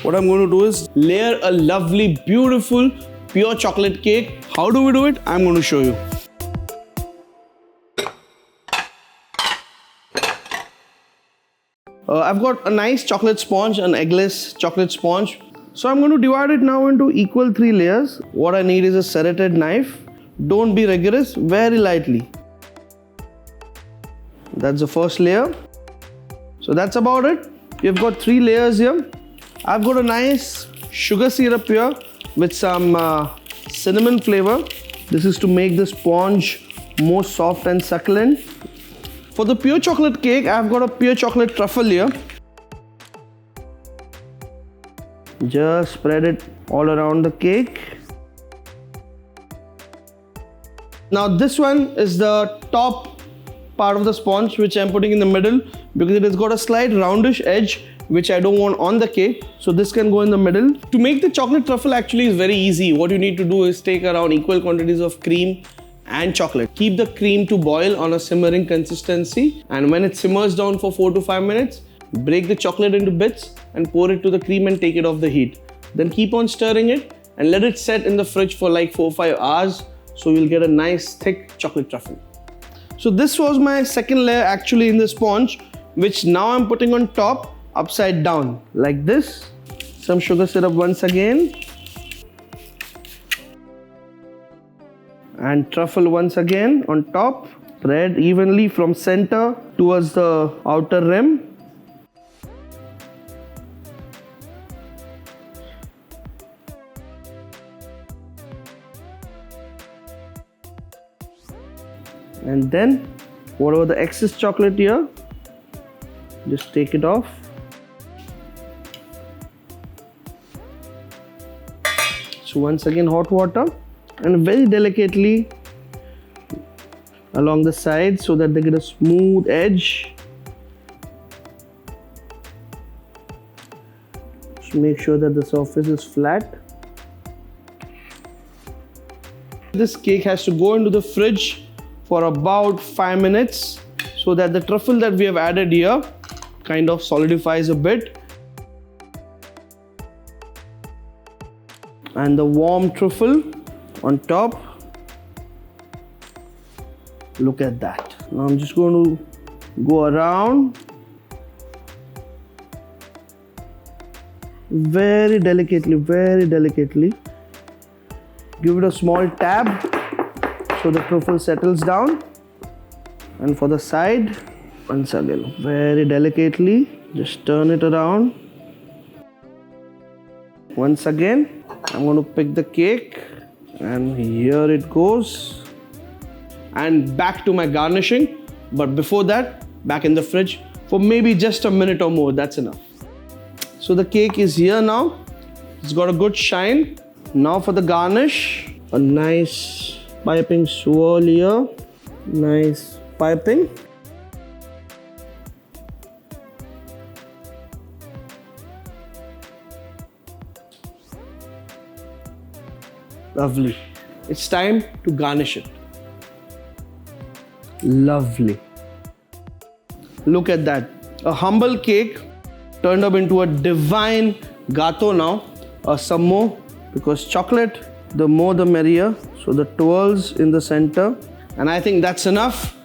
what I'm going to do is layer a lovely, beautiful, pure chocolate cake. How do we do it? I'm going to show you. I've got a nice chocolate sponge, an eggless chocolate sponge. So I'm going to divide it now into equal 3 layers. What I need is a serrated knife. Don't be rigorous, very lightly. That's the first layer. So that's about it. We've got 3 layers here. I've got a nice sugar syrup here with some cinnamon flavor. This is to make the sponge more soft and succulent. For the pure chocolate cake, I've got a pure chocolate truffle here. Just spread it all around the cake. Now this one is the top part of the sponge which I'm putting in the middle because it has got a slight roundish edge which I don't want on the cake. So this can go in the middle. To make the chocolate truffle actually is very easy. What you need to do is take around equal quantities of cream and chocolate. Keep the cream to boil on a simmering consistency, and when it simmers down for 4 to 5 minutes, break the chocolate into bits and pour it to the cream and take it off the heat. Then keep on stirring it and let it set in the fridge for like 4-5 hours so you'll get a nice thick chocolate truffle. So this was my second layer actually in the sponge, which now I'm putting on top upside down like this. Some sugar syrup once again. And truffle once again on top. Spread evenly from center towards the outer rim. And then whatever the excess chocolate here, just take it off. So once again hot water, and very delicately along the sides so that they get a smooth edge. Just make sure that the surface is flat. This cake has to go into the fridge for about 5 minutes so that the truffle that we have added here kind of solidifies a bit. And the warm truffle on top. Look at that. Now I'm just going to go around very delicately. Give it a small tab so the truffle settles down. And for the side, once again, very delicately, just turn it around. Once again, I'm going to pick the cake. And here it goes. And back to my garnishing. But before that, back in the fridge for maybe just a minute or more. That's enough. So the cake is here now. It's got a good shine. Now for the garnish. A nice piping swirl here. Nice piping. Lovely. It's time to garnish it. Lovely. Look at that. A humble cake turned up into a divine gâteau now. Some more, because chocolate, the more the merrier. So the twirls in the center. And I think that's enough.